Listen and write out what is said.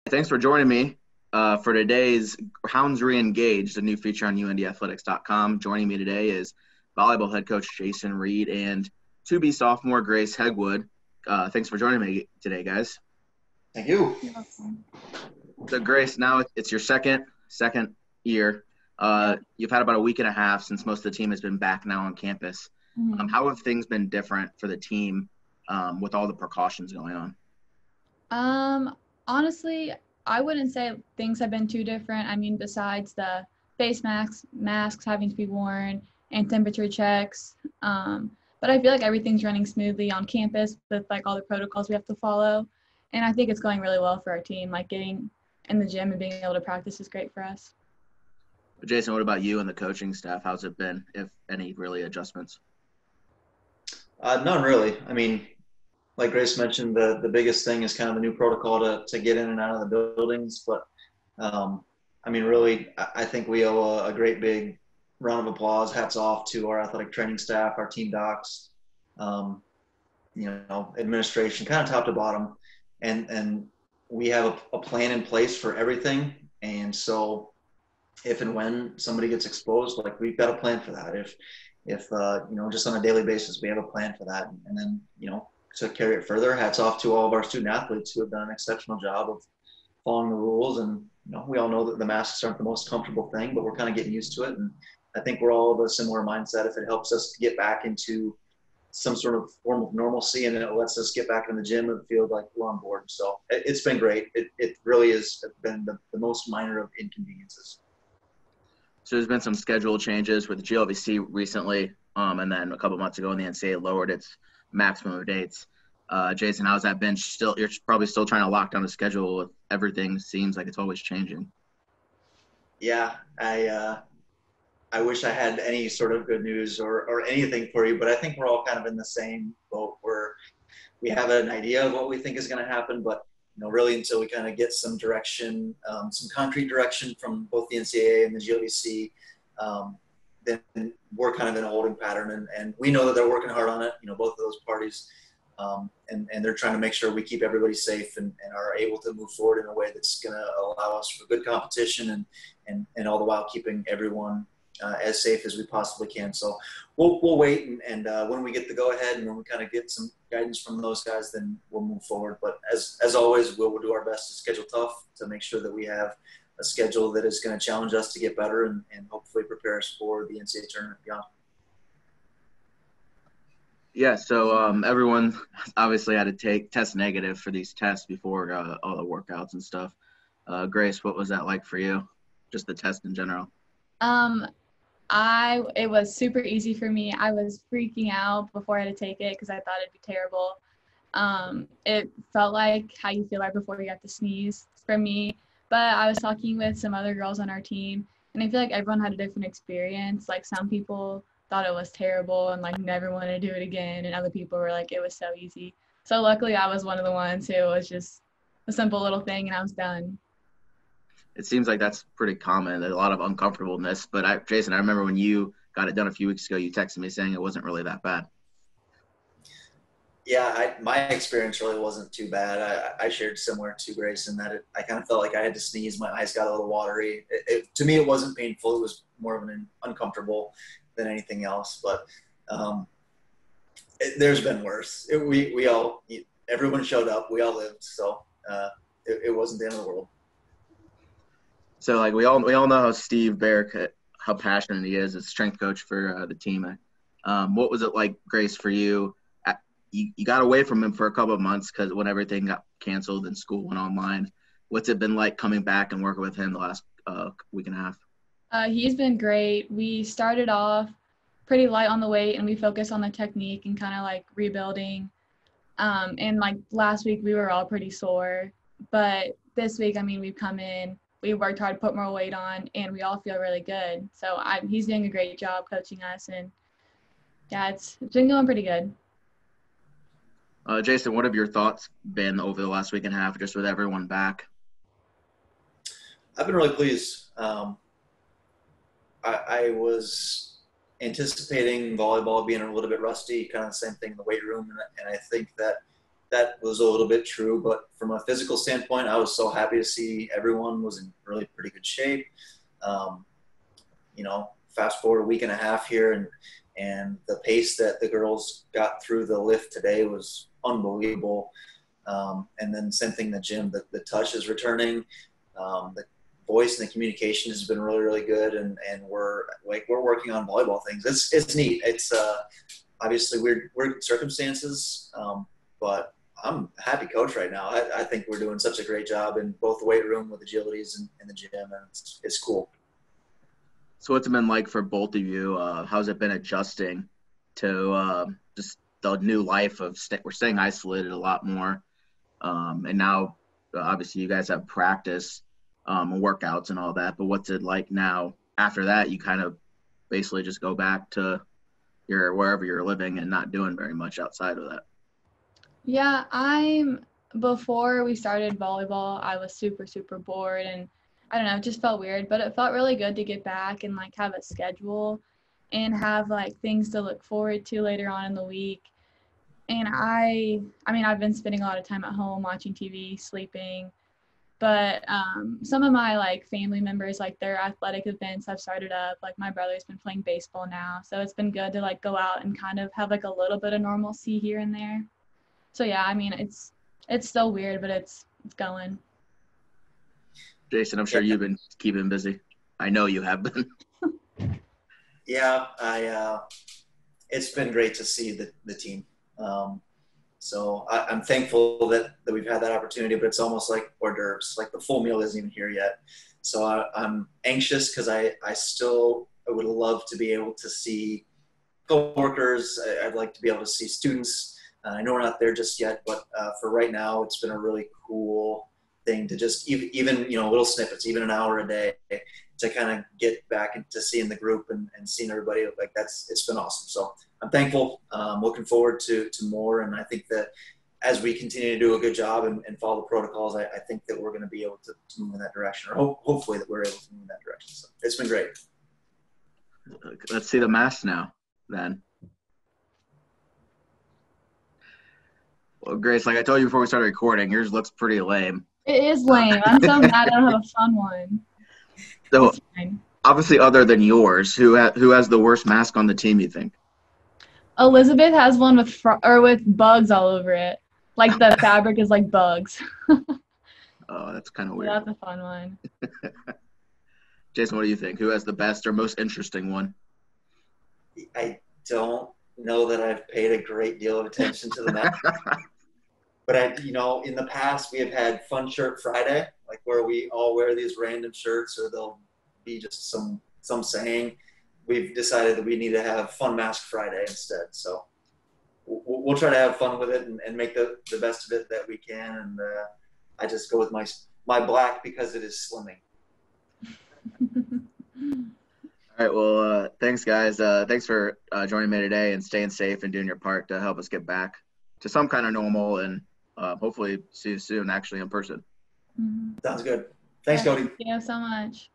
Thanks for joining me for today's Hounds Re-Engaged, a new feature on UNDathletics.com. Joining me today is volleyball head coach Jason Reed and to-be sophomore Grace Hegwood. Thanks for joining me today, guys. Thank you. So, Grace, now it's your second year. You've had about a week and a half since most of the team has been back now on campus. How have things been different for the team with all the precautions going on? Honestly, I wouldn't say things have been too different. I mean, besides the face masks having to be worn and temperature checks. But I feel like everything's running smoothly on campus with like all the protocols we have to follow. And I think it's going really well for our team. Like getting in the gym and being able to practice is great for us. Jason, what about you and the coaching staff? How's it been, if any, really adjustments? None really. I mean, like Grace mentioned, the biggest thing is kind of the new protocol to get in and out of the buildings. But, I mean, really, I think we owe a great big round of applause, hats off to our athletic training staff, our team docs, administration, kind of top to bottom. And we have a plan in place for everything. And so if and when somebody gets exposed, like we've got a plan for that. If just on a daily basis, we have a plan for that. And then, to carry it further, hats off to all of our student athletes who have done an exceptional job of following the rules. And, we all know that the masks aren't the most comfortable thing, but we're kind of getting used to it. And I think we're all of a similar mindset. If it helps us to get back into some sort of form of normalcy and it lets us get back in the gym and feel like we're on board. So it's been great. It really has been the most minor of inconveniences. So there's been some schedule changes with the GLVC recently, and then a couple months ago when the NCAA lowered its maximum of dates. Jason, how's that been? You're probably still trying to lock down the schedule with everything. Seems like it's always changing. Yeah, I wish I had any sort of good news or anything for you, but I think we're all kind of in the same boat where we have an idea of what we think is going to happen, but really until we kind of get some direction, some concrete direction from both the NCAA and the GLVC, then we're kind of in a holding pattern. And we know that they're working hard on it, both of those parties. And they're trying to make sure we keep everybody safe and are able to move forward in a way that's going to allow us for good competition and all the while keeping everyone as safe as we possibly can. So we'll wait. And when we get the go ahead and when we kind of get some guidance from those guys, then we'll move forward. But as always, we'll do our best to schedule tough to make sure that we have a schedule that is going to challenge us to get better and hopefully prepare us for the NCAA tournament beyond. Yeah, so everyone obviously had to test negative for these tests before all the workouts and stuff. Grace, what was that like for you? Just the test in general. It was super easy for me. I was freaking out before I had to take it because I thought it'd be terrible. It felt like how you feel right before you have to sneeze for me. But I was talking with some other girls on our team, and I feel like everyone had a different experience. Like some people thought it was terrible and like never wanted to do it again, and other people were like, it was so easy. So luckily I was one of the ones who was just a simple little thing and I was done. It seems like that's pretty common. There's a lot of uncomfortableness. But Jason, I remember when you got it done a few weeks ago, you texted me saying it wasn't really that bad. Yeah, my experience really wasn't too bad. I shared similar to Grace in that I kind of felt like I had to sneeze. My eyes got a little watery. To me, it wasn't painful. It was more of an uncomfortable than anything else. But there's been worse. Everyone showed up. We all lived. So it wasn't the end of the world. So like we all know how Steve Barrick, how passionate he is as strength coach for the team. What was it like, Grace, for you? You got away from him for a couple of months because when everything got canceled and school went online. What's it been like coming back and working with him the last week and a half? He's been great. We started off pretty light on the weight and we focused on the technique and kind of like rebuilding. And like last week we were all pretty sore, but this week, I mean, we've come in, we worked hard to put more weight on, and we all feel really good. So he's doing a great job coaching us, and yeah, it's been going pretty good. Jason, what have your thoughts been over the last week and a half, just with everyone back? I've been really pleased. I was anticipating volleyball being a little bit rusty, kind of the same thing in the weight room, and I think that that was a little bit true, but from a physical standpoint, I was so happy to see everyone was in really pretty good shape. You know, fast forward a week and a half here, and the pace that the girls got through the lift today was unbelievable. And then same thing in the gym, the touch is returning. The voice and the communication has been really, really good. And we're working on volleyball things. It's neat. It's obviously weird circumstances, but I'm a happy coach right now. I think we're doing such a great job in both the weight room with agilities and in the gym, and it's cool. So what's it been like for both of you? How's it been adjusting to just the new life of we're staying isolated a lot more, and now obviously you guys have practice and workouts and all that. But what's it like now? After that, you kind of basically just go back to wherever you're living and not doing very much outside of that. Yeah, before we started volleyball, I was super, super bored, and I don't know, it just felt weird, but it felt really good to get back and like have a schedule and have like things to look forward to later on in the week. And I mean, I've been spending a lot of time at home watching TV, sleeping, but some of my like family members, like their athletic events have started up. Like my brother's been playing baseball now, so it's been good to like go out and kind of have like a little bit of normalcy here and there. So yeah, I mean, it's still weird, but it's going. Jason, I'm sure you've been keeping busy. I know you have been. Yeah, it's been great to see the team. So I'm thankful that we've had that opportunity, but it's almost like hors d'oeuvres. Like the full meal isn't even here yet. So I'm anxious because I would love to be able to see coworkers. I'd like to be able to see students. I know we're not there just yet, but for right now, it's been a really cool thing to just even little snippets, even an hour a day, to kind of get back into seeing the group and seeing everybody. Like it's been awesome. So I'm thankful. Looking forward to more, and I think that as we continue to do a good job and follow the protocols, I think that we're going to be able to move in that direction, or hopefully that we're able to move in that direction. So it's been great. Let's see the mask now, then. Well, Grace, like I told you before we started recording, yours looks pretty lame. It is lame. I'm so mad I don't have a fun one. So, obviously, other than yours, who has the worst mask on the team, you think? Elizabeth has one with bugs all over it. Like the fabric is like bugs. Oh, that's kind of weird. That's a fun one. Jason, what do you think? Who has the best or most interesting one? I don't know that I've paid a great deal of attention to the mask. But in the past we have had Fun Shirt Friday, like where we all wear these random shirts, or they'll be just some saying. We've decided that we need to have Fun Mask Friday instead. So we'll try to have fun with it and make the best of it that we can. And I just go with my black because it is slimming. All right. Well, thanks, guys. Thanks for joining me today and staying safe and doing your part to help us get back to some kind of normal, and hopefully see you soon, actually in person. Sounds good. Thanks, Cody. Thank you so much.